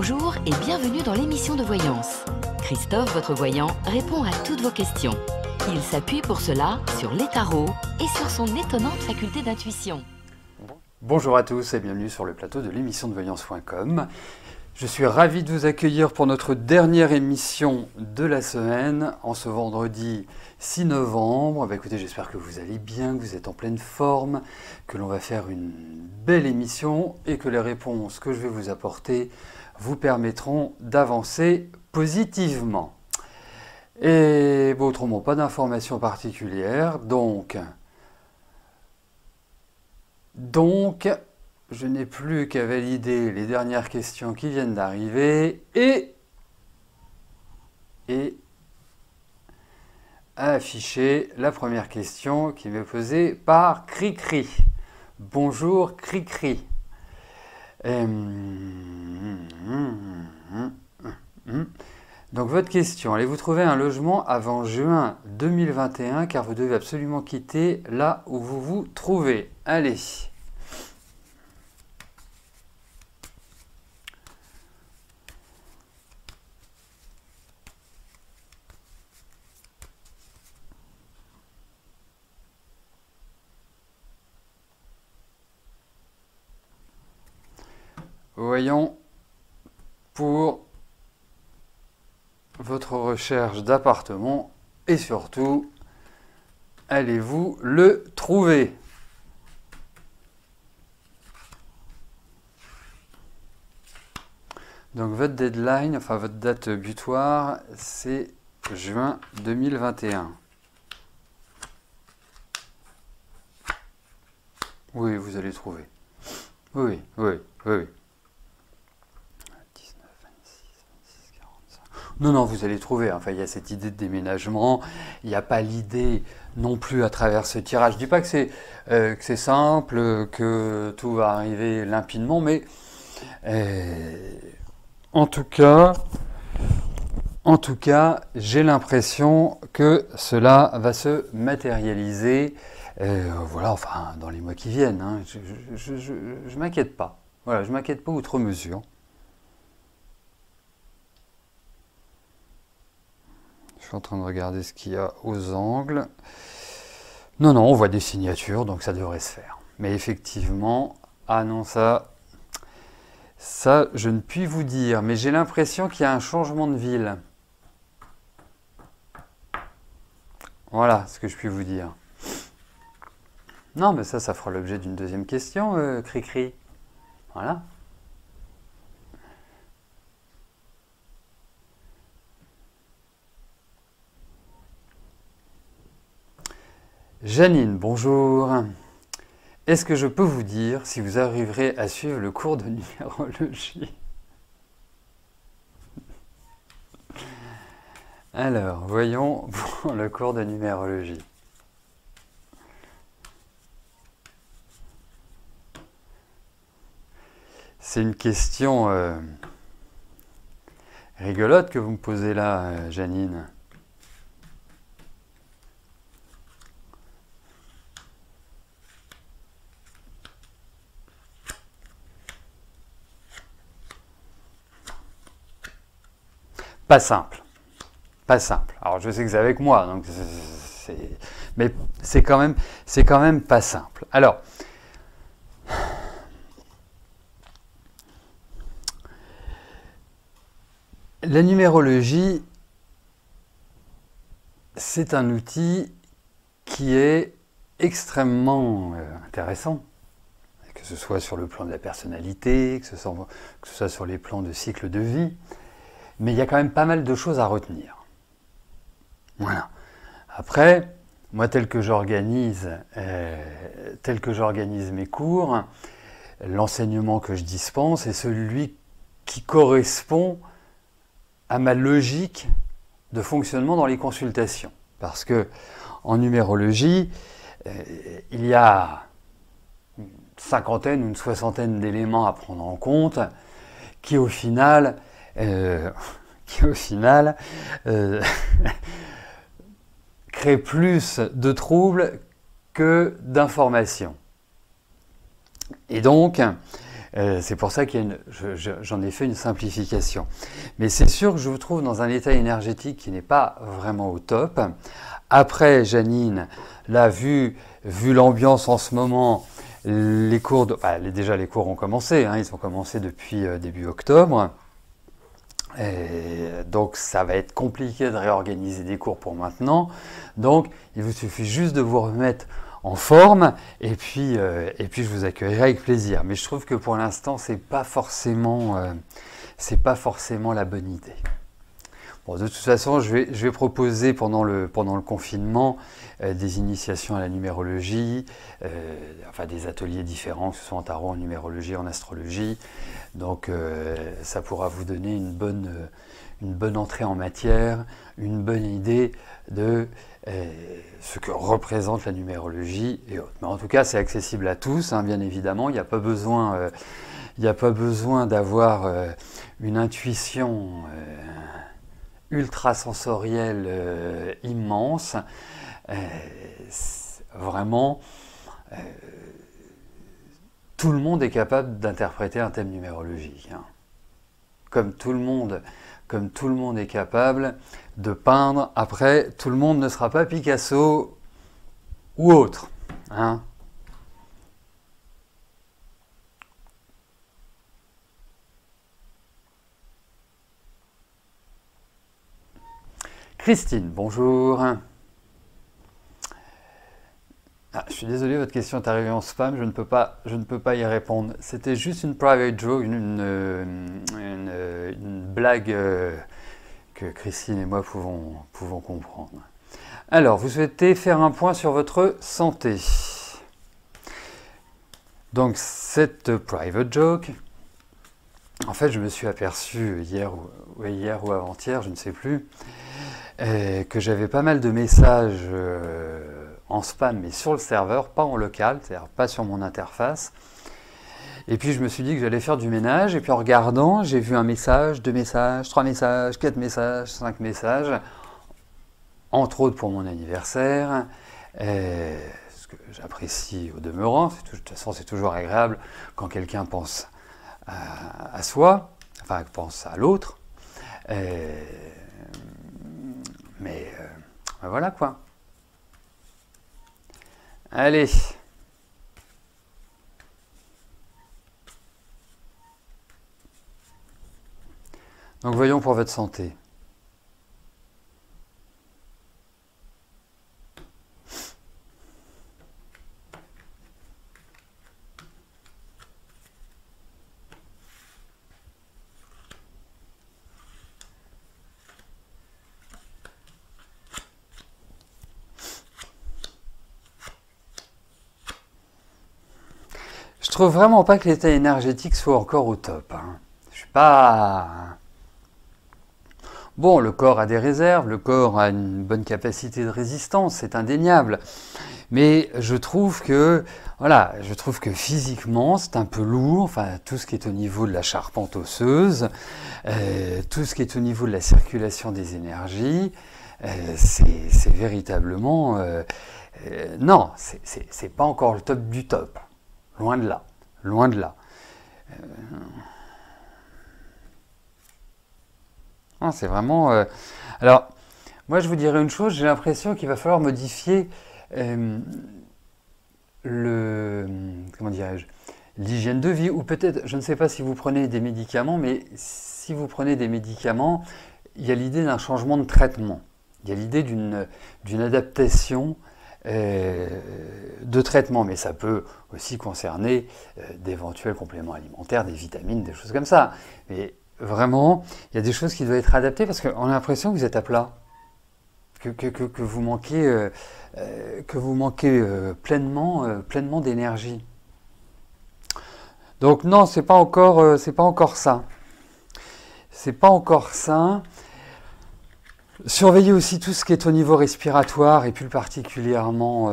Bonjour et bienvenue dans l'émission de voyance. Christophe, votre voyant, répond à toutes vos questions. Il s'appuie pour cela sur les tarots et sur son étonnante faculté d'intuition. Bonjour à tous et bienvenue sur le plateau de l'émission de voyance.com. Je suis ravi de vous accueillir pour notre dernière émission de la semaine, en ce vendredi 6 novembre. Écoutez, j'espère que vous allez bien, que vous êtes en pleine forme, que l'on va faire une belle émission et que les réponses que je vais vous apporter vous permettront d'avancer positivement. Et autrement, pas d'informations particulières, donc je n'ai plus qu'à valider les dernières questions qui viennent d'arriver et à afficher la première question qui m'est posée par Cricri. Bonjour Cricri. Donc votre question, allez-vous trouver un logement avant juin 2021 car vous devez absolument quitter là où vous vous trouvez. Allez. Voyons pour votre recherche d'appartement et surtout, allez-vous le trouver? Donc votre deadline, enfin votre date butoir, c'est juin 2021. Oui, vous allez trouver. Oui. 19, 26, 26, 45. Non, vous allez trouver. Enfin, il y a cette idée de déménagement. Il n'y a pas l'idée non plus à travers ce tirage. Je ne dis pas que c'est simple, que tout va arriver limpidement, mais en tout cas, j'ai l'impression que cela va se matérialiser. Voilà, enfin, dans les mois qui viennent. Hein. Je m'inquiète pas. Voilà, je m'inquiète pas outre mesure. Je suis en train de regarder ce qu'il y a aux angles. Non, on voit des signatures, donc ça devrait se faire. Mais effectivement, ah non, ça, je ne puis vous dire. Mais j'ai l'impression qu'il y a un changement de ville. Voilà ce que je puis vous dire. Non, mais ça fera l'objet d'une deuxième question, Cricri. Voilà. Janine, bonjour. Est-ce que je peux vous dire si vous arriverez à suivre le cours de numérologie? Alors, voyons pour le cours de numérologie. C'est une question rigolote que vous me posez là, Janine. Pas simple. Pas simple. Alors je sais que c'est avec moi, donc mais c'est quand même pas simple. Alors, la numérologie, c'est un outil qui est extrêmement intéressant, que ce soit sur le plan de la personnalité, que ce soit sur les plans de cycle de vie, mais il y a quand même pas mal de choses à retenir. Voilà. Après, moi, tel que j'organise mes cours, l'enseignement que je dispense est celui qui correspond à ma logique de fonctionnement dans les consultations. Parce que en numérologie, il y a une cinquantaine ou une soixantaine d'éléments à prendre en compte qui au final créent plus de troubles que d'informations. Et donc, C'est pour ça j'en ai fait une simplification. Mais c'est sûr que je vous trouve dans un état énergétique qui n'est pas vraiment au top. Après, Janine, là, vu l'ambiance en ce moment, les cours, déjà les cours ont commencé, hein, ils ont commencé depuis début octobre. Et donc ça va être compliqué de réorganiser des cours pour maintenant. Donc il vous suffit juste de vous remettre en forme et puis je vous accueillerai avec plaisir. Mais je trouve que pour l'instant c'est pas forcément la bonne idée. Bon, de toute façon, je vais proposer pendant le confinement des initiations à la numérologie, enfin des ateliers différents, que ce soit en tarot, en numérologie, en astrologie. Donc ça pourra vous donner une bonne entrée en matière, une bonne idée de ce que représente la numérologie et autres. Mais en tout cas, c'est accessible à tous, hein, bien évidemment. Il n'y a pas besoin d'avoir une intuition ultra sensorielle immense. Vraiment, tout le monde est capable d'interpréter un thème numérologique. Hein. Comme tout le monde est capable de peindre. Après, tout le monde ne sera pas Picasso ou autre. Hein. Christine, bonjour. Ah, je suis désolé, votre question est arrivée en spam, je ne peux pas y répondre. C'était juste une private joke, une blague que Christine et moi pouvons comprendre. Alors, vous souhaitez faire un point sur votre santé. Donc, cette private joke, en fait, je me suis aperçu hier ou avant-hier, je ne sais plus, que j'avais pas mal de messages en spam, mais sur le serveur, pas en local, c'est-à-dire pas sur mon interface. Et puis je me suis dit que j'allais faire du ménage, et puis en regardant, j'ai vu un message, 2 messages, 3 messages, 4 messages, 5 messages, entre autres pour mon anniversaire, ce que j'apprécie au demeurant. De toute façon, c'est toujours agréable quand quelqu'un pense à soi, enfin pense à l'autre. Mais voilà quoi. Allez. Donc voyons pour votre santé. Je trouve vraiment pas que l'état énergétique soit encore au top. Hein. Je suis pas... Bon, le corps a des réserves, le corps a une bonne capacité de résistance, c'est indéniable. Mais je trouve que physiquement, c'est un peu lourd, enfin, tout ce qui est au niveau de la charpente osseuse, tout ce qui est au niveau de la circulation des énergies, c'est véritablement... non, c'est pas encore le top du top. Loin de là, loin de là. C'est vraiment... Alors, moi je vous dirais une chose, j'ai l'impression qu'il va falloir modifier comment dirais-je, l'hygiène de vie, ou peut-être, je ne sais pas si vous prenez des médicaments, mais si vous prenez des médicaments, il y a l'idée d'un changement de traitement. Il y a l'idée d'une adaptation de traitement, mais ça peut aussi concerner d'éventuels compléments alimentaires, des vitamines, des choses comme ça. Mais vraiment, il y a des choses qui doivent être adaptées parce qu'on a l'impression que vous êtes à plat, que vous manquez, pleinement d'énergie. Donc non, c'est pas encore ça. C'est pas encore ça. Surveillez aussi tout ce qui est au niveau respiratoire et plus particulièrement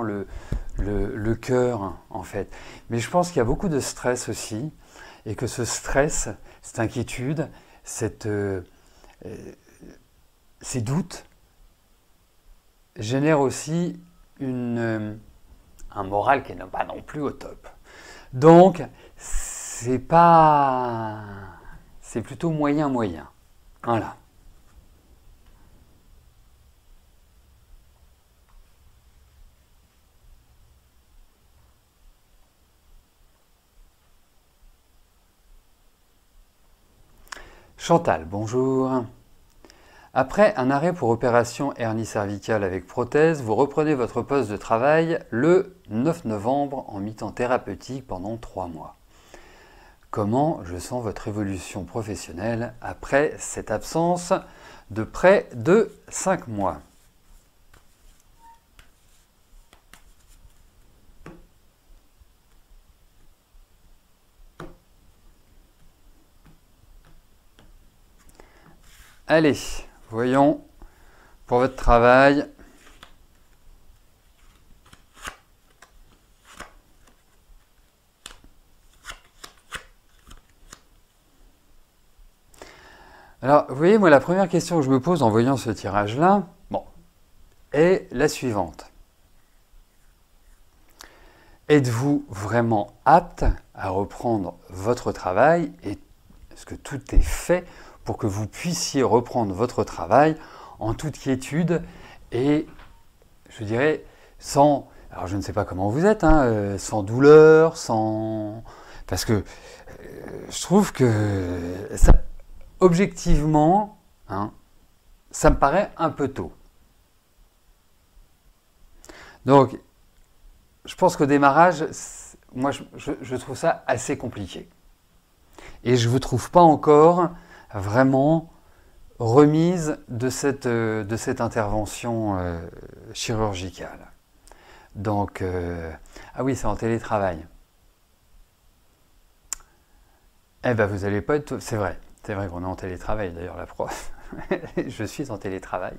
le cœur en fait. Mais je pense qu'il y a beaucoup de stress aussi et que ce stress, cette inquiétude, ces doutes génèrent aussi un moral qui n'est pas non plus au top. Donc, c'est pas... c'est plutôt moyen-moyen. Voilà. Chantal, bonjour. Après un arrêt pour opération hernie cervicale avec prothèse, vous reprenez votre poste de travail le 9 novembre en mi-temps thérapeutique pendant 3 mois. Comment je sens votre évolution professionnelle après cette absence de près de 5 mois? Allez, voyons pour votre travail. Alors, vous voyez, moi, la première question que je me pose en voyant ce tirage-là, bon, est la suivante. Êtes-vous vraiment apte à reprendre votre travail et est-ce que tout est fait pour que vous puissiez reprendre votre travail en toute quiétude et, je dirais, sans... Alors, je ne sais pas comment vous êtes, hein, sans douleur, sans... Parce que je trouve que, ça, objectivement, hein, ça me paraît un peu tôt. Donc, je pense qu'au démarrage, moi, je trouve ça assez compliqué. Et je ne vous trouve pas encore vraiment remise de cette intervention chirurgicale. Donc, ah oui, c'est en télétravail. Eh ben, vous n'allez pas être... C'est vrai qu'on est en télétravail, d'ailleurs, la prof. Je suis en télétravail.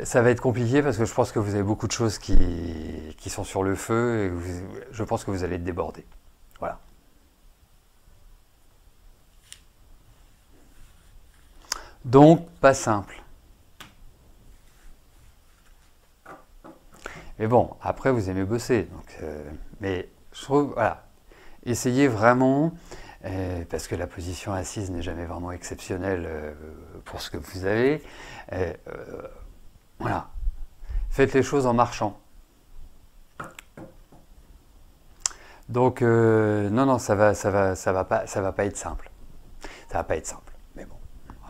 Ça va être compliqué parce que je pense que vous avez beaucoup de choses qui sont sur le feu et je pense que vous allez être débordé. Voilà. Donc, pas simple. Mais bon, après, vous aimez bosser. Donc, mais je trouve, voilà, essayez vraiment, parce que la position assise n'est jamais vraiment exceptionnelle pour ce que vous avez. Voilà, faites les choses en marchant. Donc, non, ça va pas être simple. Ça va pas être simple. Mais bon,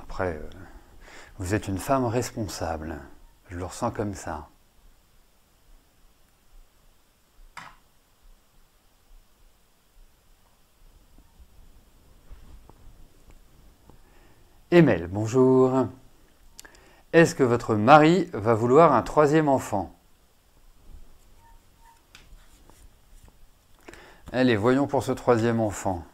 après, vous êtes une femme responsable. Je le ressens comme ça. Emel, bonjour. Est-ce que votre mari va vouloir un 3e enfant? Allez, voyons pour ce 3e enfant.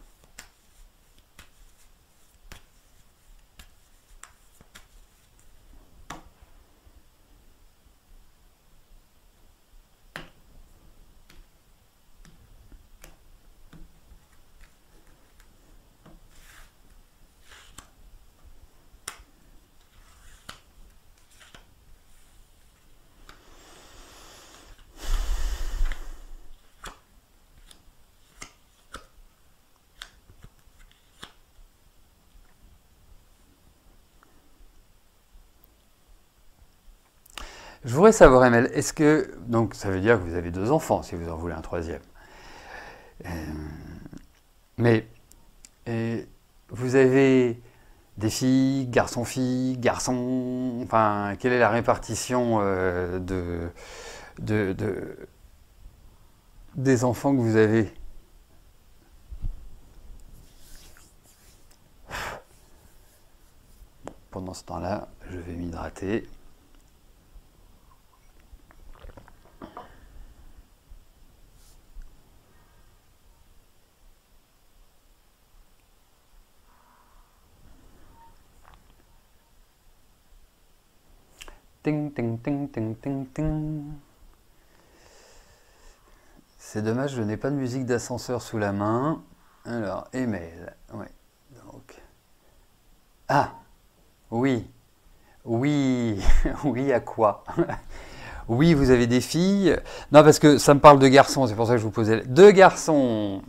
Je voudrais savoir, Emel, est-ce que... Donc, ça veut dire que vous avez 2 enfants, si vous en voulez un 3e. Mais, vous avez des filles, garçons-filles, garçons... Enfin, quelle est la répartition des enfants que vous avez? Pendant ce temps-là, je vais m'hydrater. Ting, ting, ting, ting, ting, ting. C'est dommage, je n'ai pas de musique d'ascenseur sous la main. Alors, email. Ouais, donc. Ah, oui. Oui, oui, à quoi? Oui, vous avez des filles. Non, parce que ça me parle de garçons, c'est pour ça que je vous posais... Deux garçons.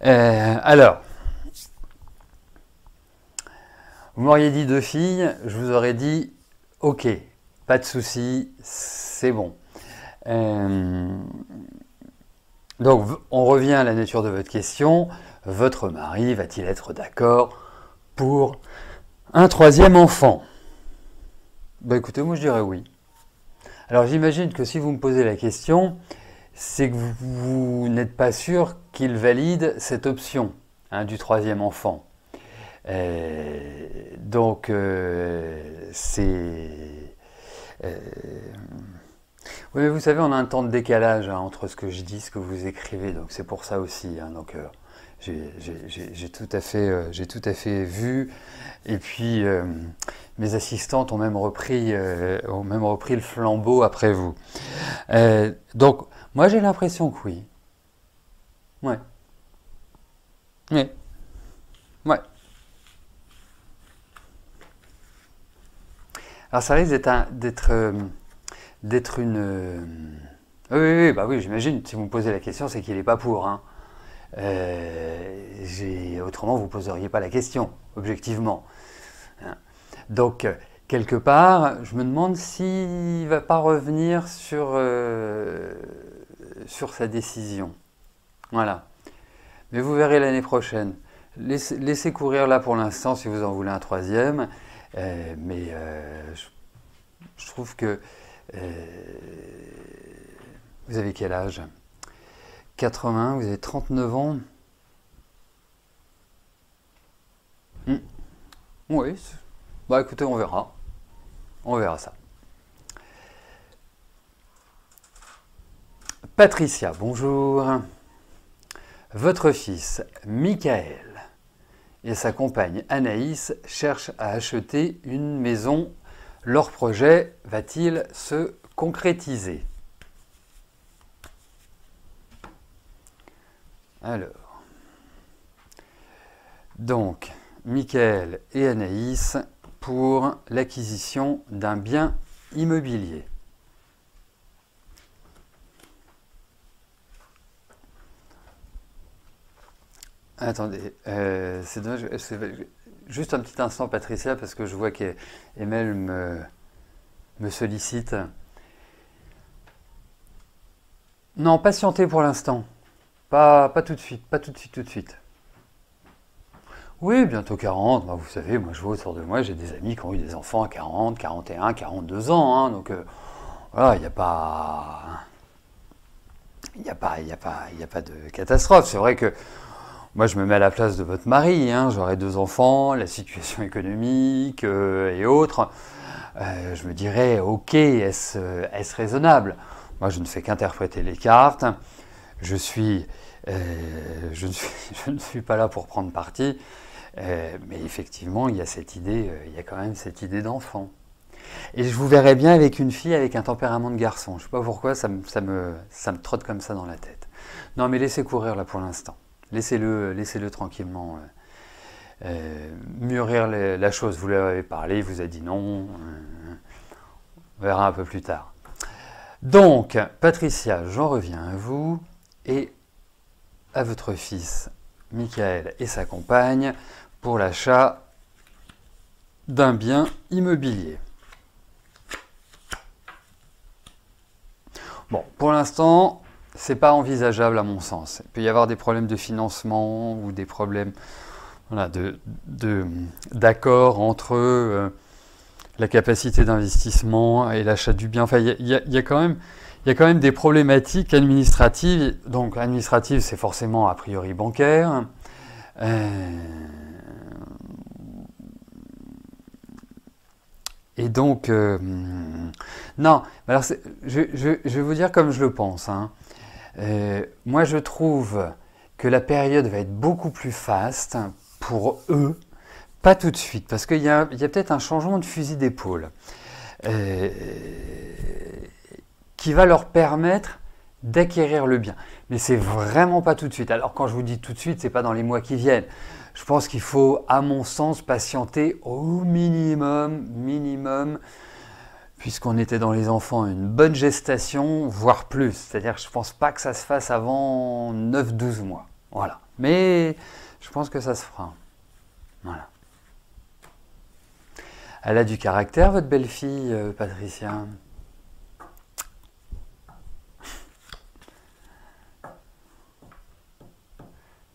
Alors, vous m'auriez dit deux filles, je vous aurais dit, ok, pas de souci, c'est bon. Donc, on revient à la nature de votre question. Votre mari va-t-il être d'accord pour un troisième enfant? Ben écoutez, moi je dirais oui. Alors j'imagine que si vous me posez la question, c'est que vous n'êtes pas sûr qu'il valide cette option du troisième enfant. Donc c'est... Oui, mais vous savez, on a un temps de décalage entre ce que je dis, ce que vous écrivez, donc c'est pour ça aussi. Donc j'ai tout à fait vu. Et puis mes assistantes ont même repris le flambeau après vous. Donc moi j'ai l'impression que oui. Ouais. Ouais. Ouais. Alors ça risque d'être une... Oui, bah oui, j'imagine. Si vous me posez la question, c'est qu'il n'est pas pour. Autrement, vous ne poseriez pas la question, objectivement. Donc, quelque part, je me demande s'il ne va pas revenir sur sa décision. Voilà. Mais vous verrez l'année prochaine. Laissez courir là pour l'instant si vous en voulez un troisième. Mais je trouve que... vous avez quel âge? 80, vous avez 39 ans. Oui. Bah écoutez, on verra. On verra ça. Patricia, bonjour. Votre fils, Michael, et sa compagne Anaïs cherchent à acheter une maison. Leur projet va-t-il se concrétiser? Alors, donc, Michael et Anaïs pour l'acquisition d'un bien immobilier. Attendez, c'est dommage, juste un petit instant Patricia, parce que je vois qu'Emel me sollicite. Non, patientez pour l'instant. Pas tout de suite, tout de suite. Oui, bientôt 40. Bah, vous savez, moi je vois autour de moi, j'ai des amis qui ont eu des enfants à 40, 41, 42 ans. Donc voilà, il n'y a pas... Il n'y a pas de catastrophe. C'est vrai que moi je me mets à la place de votre mari. J'aurai 2 enfants, la situation économique et autres. Je me dirais, ok, est-ce raisonnable? Moi je ne fais qu'interpréter les cartes. Je ne suis pas là pour prendre parti, mais effectivement, il y a cette idée, il y a quand même cette idée d'enfant. Et je vous verrais bien avec une fille avec un tempérament de garçon. Je ne sais pas pourquoi, ça me trotte comme ça dans la tête. Non, mais laissez courir là pour l'instant. Laissez-le tranquillement mûrir la chose. Vous lui avez parlé, il vous a dit non. On verra un peu plus tard. Donc, Patricia, j'en reviens à vous et à votre fils, Michael et sa compagne, pour l'achat d'un bien immobilier. Bon, pour l'instant, c'est pas envisageable à mon sens. Il peut y avoir des problèmes de financement ou des problèmes d'accord entre la capacité d'investissement et l'achat du bien. Enfin, il y a quand même des problématiques administratives. Donc, administratives, c'est forcément a priori bancaire. Et donc, non. Alors, je vais vous dire comme je le pense. Moi, je trouve que la période va être beaucoup plus faste pour eux. Pas tout de suite, parce qu'il y a peut-être un changement de fusil d'épaule qui va leur permettre d'acquérir le bien. Mais c'est vraiment pas tout de suite. Alors quand je vous dis tout de suite, c'est pas dans les mois qui viennent. Je pense qu'il faut, à mon sens, patienter au minimum puisqu'on était dans les enfants, une bonne gestation, voire plus. C'est-à-dire que je ne pense pas que ça se fasse avant 9-12 mois. Voilà. Mais je pense que ça se fera. Voilà. Elle a du caractère, votre belle-fille, Patricia?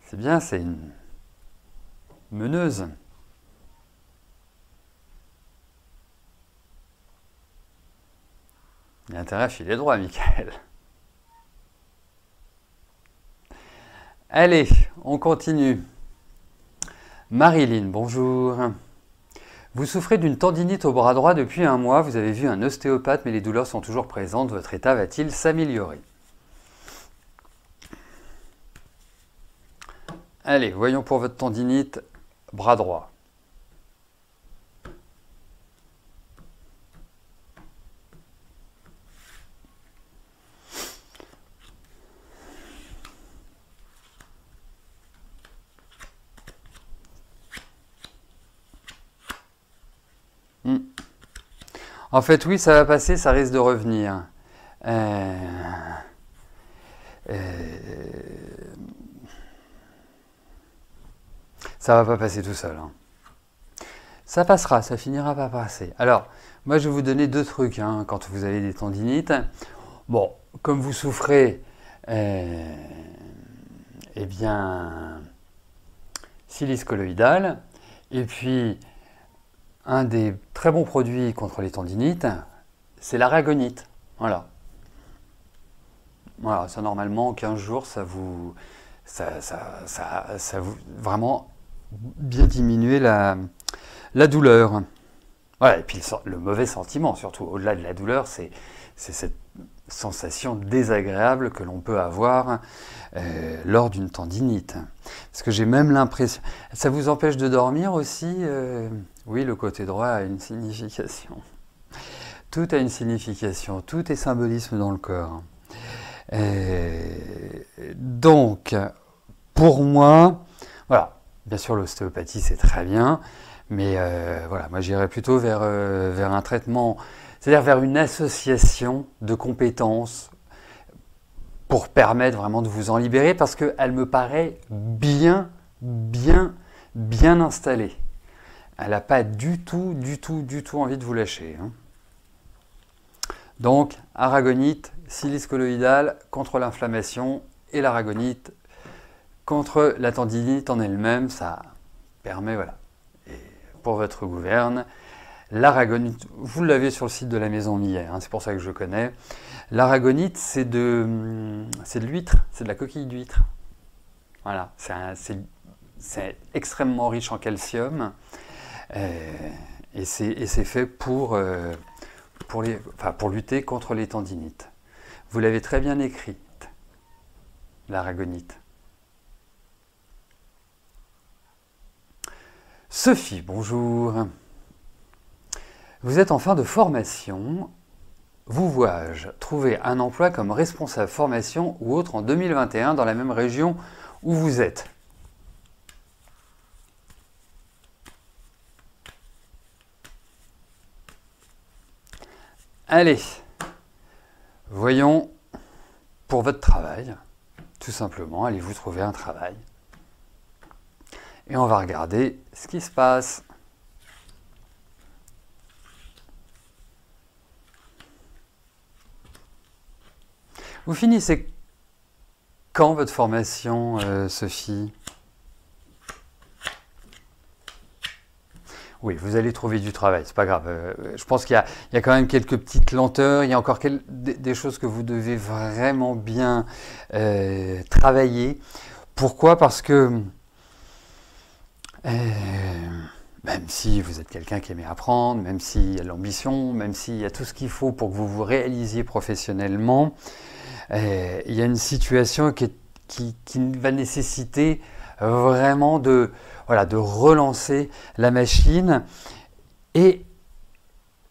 C'est bien, c'est une meneuse. Il a intérêt à filer droit, Michael. Allez, on continue. Marilyn, bonjour. Vous souffrez d'une tendinite au bras droit depuis un mois. Vous avez vu un ostéopathe, mais les douleurs sont toujours présentes. Votre état va-t-il s'améliorer? Allez, voyons pour votre tendinite, bras droit. En fait, oui, ça va passer, ça risque de revenir. Ça va pas passer tout seul. Hein. Ça passera, ça finira par passer. Alors, moi, je vais vous donner deux trucs hein, quand vous avez des tendinites. Bon, comme vous souffrez, eh bien, silice colloïdale, et puis un des très bons produits contre les tendinites, c'est l'aragonite. Voilà. Voilà, ça normalement, 15 jours, ça vous vraiment bien diminuer la douleur. Voilà, et puis le mauvais sentiment, surtout, au-delà de la douleur, c'est cette sensation désagréable que l'on peut avoir lors d'une tendinite. Parce que j'ai même l'impression... Ça vous empêche de dormir aussi oui, le côté droit a une signification. Tout a une signification, tout est symbolisme dans le corps. Donc, pour moi, voilà, bien sûr l'ostéopathie c'est très bien, mais voilà, moi j'irais plutôt vers un traitement, c'est-à-dire vers une association de compétences pour permettre vraiment de vous en libérer, parce qu'elle me paraît bien installée. Elle n'a pas du tout envie de vous lâcher. Hein. Donc, aragonite, silice colloïdale contre l'inflammation et l'aragonite contre la tendinite en elle-même, ça permet, voilà. Et pour votre gouverne, l'aragonite, vous l'avez sur le site de la Maison Millet, hein, c'est pour ça que je connais. L'aragonite, c'est de l'huître, c'est de la coquille d'huître. Voilà, c'est extrêmement riche en calcium et c'est fait pour lutter contre les tendinites. Vous l'avez très bien écrite, l'aragonite. Sophie, bonjour. Vous êtes en fin de formation. Vous vois-je trouver un emploi comme responsable formation ou autre en 2021 dans la même région où vous êtes? Allez, voyons pour votre travail, tout simplement, allez-vous trouver un travail? Et on va regarder ce qui se passe. Vous finissez quand votre formation, Sophie? Oui, vous allez trouver du travail, c'est pas grave. Je pense qu'il y a quand même quelques petites lenteurs, il y a encore des choses que vous devez vraiment bien travailler. Pourquoi? Parce que même si vous êtes quelqu'un qui aime apprendre, même s'il y a l'ambition, même s'il y a tout ce qu'il faut pour que vous vous réalisiez professionnellement, il y a une situation qui va nécessiter vraiment de relancer la machine et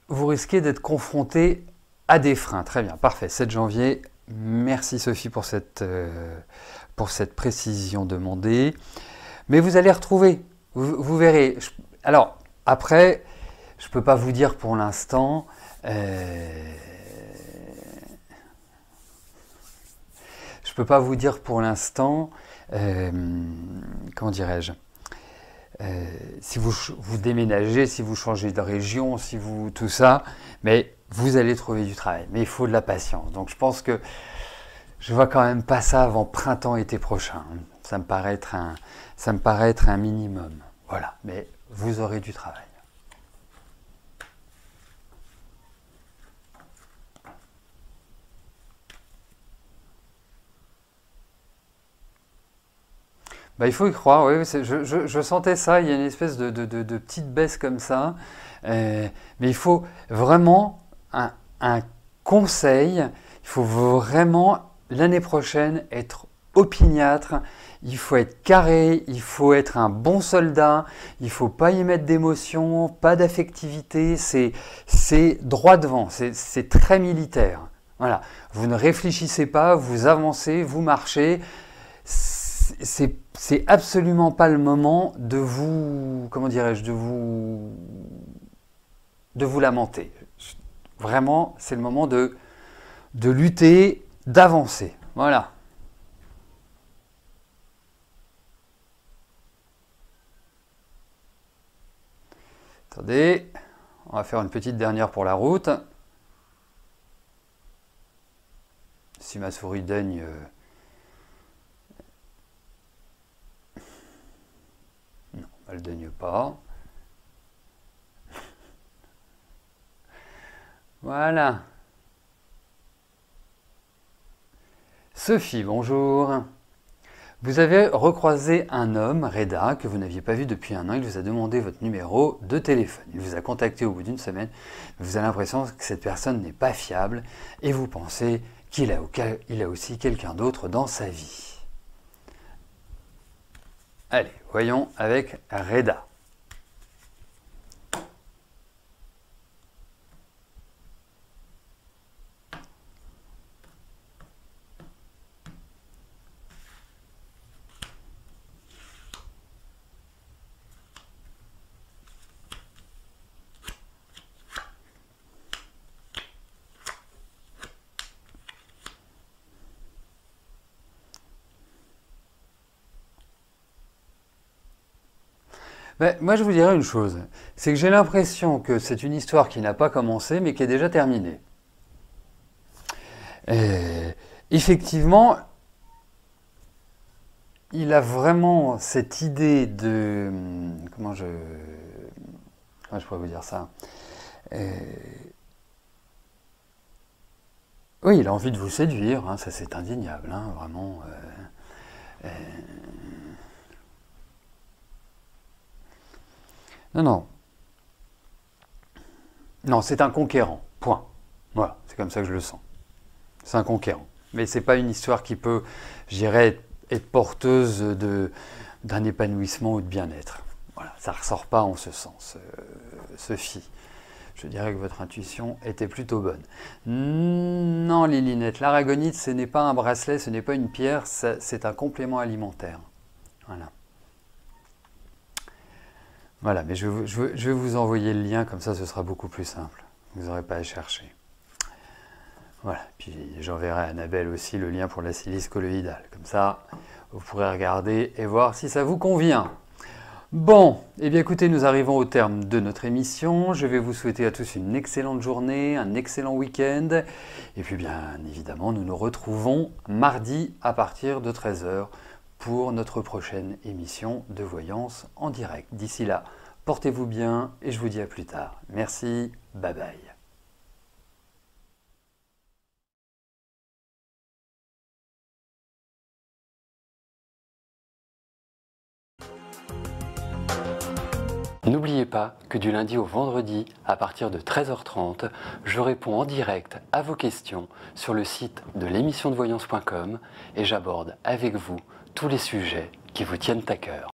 vous risquez d'être confronté à des freins. Très bien, parfait, 7 janvier. Merci Sophie pour cette précision demandée. Mais vous allez retrouver, vous verrez. Alors, après, je ne peux pas vous dire pour l'instant Je ne peux pas vous dire pour l'instant, comment dirais-je, si vous déménagez, si vous changez de région, si vous tout ça, mais vous allez trouver du travail. Mais il faut de la patience. Donc je pense que je vois quand même pas ça avant printemps-été prochain. Ça me paraît être un minimum. Voilà, mais vous aurez du travail. Bah, il faut y croire, oui, je sentais ça, il y a une espèce de petite baisse comme ça. Mais il faut vraiment un conseil, il faut vraiment l'année prochaine être opiniâtre, il faut être carré, il faut être un bon soldat, il ne faut pas y mettre d'émotion, pas d'affectivité, c'est droit devant, c'est très militaire. Voilà, vous ne réfléchissez pas, vous avancez, vous marchez. C'est absolument pas le moment de vous, comment dirais-je, de vous lamenter. Vraiment, c'est le moment de lutter, d'avancer. Voilà. Attendez, on va faire une petite dernière pour la route. Si ma souris daigne... Non, elle ne daigne pas. Voilà. Sophie, bonjour. Vous avez recroisé un homme, Reda, que vous n'aviez pas vu depuis un an. Il vous a demandé votre numéro de téléphone. Il vous a contacté au bout d'une semaine. Vous avez l'impression que cette personne n'est pas fiable et vous pensez qu'il a aussi quelqu'un d'autre dans sa vie. Allez, voyons avec Reda. Ben, moi, je vous dirais une chose, c'est que j'ai l'impression que c'est une histoire qui n'a pas commencé, mais qui est déjà terminée. Effectivement, il a vraiment cette idée de... Comment je pourrais vous dire ça? Oui, il a envie de vous séduire, hein, ça c'est indéniable, hein, vraiment. Non, non. Non, c'est un conquérant, point. Voilà, c'est comme ça que je le sens. C'est un conquérant. Mais c'est pas une histoire qui peut, je dirais, être porteuse d'un épanouissement ou de bien-être. Voilà, ça ne ressort pas en ce sens, Sophie. Je dirais que votre intuition était plutôt bonne. Non, Lilinette, l'aragonite, ce n'est pas un bracelet, ce n'est pas une pierre, c'est un complément alimentaire. Voilà. Voilà, mais je vais vous envoyer le lien, comme ça ce sera beaucoup plus simple. Vous n'aurez pas à chercher. Voilà, puis j'enverrai à Annabelle aussi le lien pour la silice colloïdale. Comme ça, vous pourrez regarder et voir si ça vous convient. Bon, eh bien écoutez, nous arrivons au terme de notre émission. Je vais vous souhaiter à tous une excellente journée, un excellent week-end. Et puis bien évidemment, nous nous retrouvons mardi à partir de 13 h pour notre prochaine émission de voyance en direct. D'ici là, portez-vous bien et je vous dis à plus tard. Merci, bye bye. N'oubliez pas que du lundi au vendredi, à partir de 13h30, je réponds en direct à vos questions sur le site de l'émissiondevoyance.com et j'aborde avec vous tous les sujets qui vous tiennent à cœur.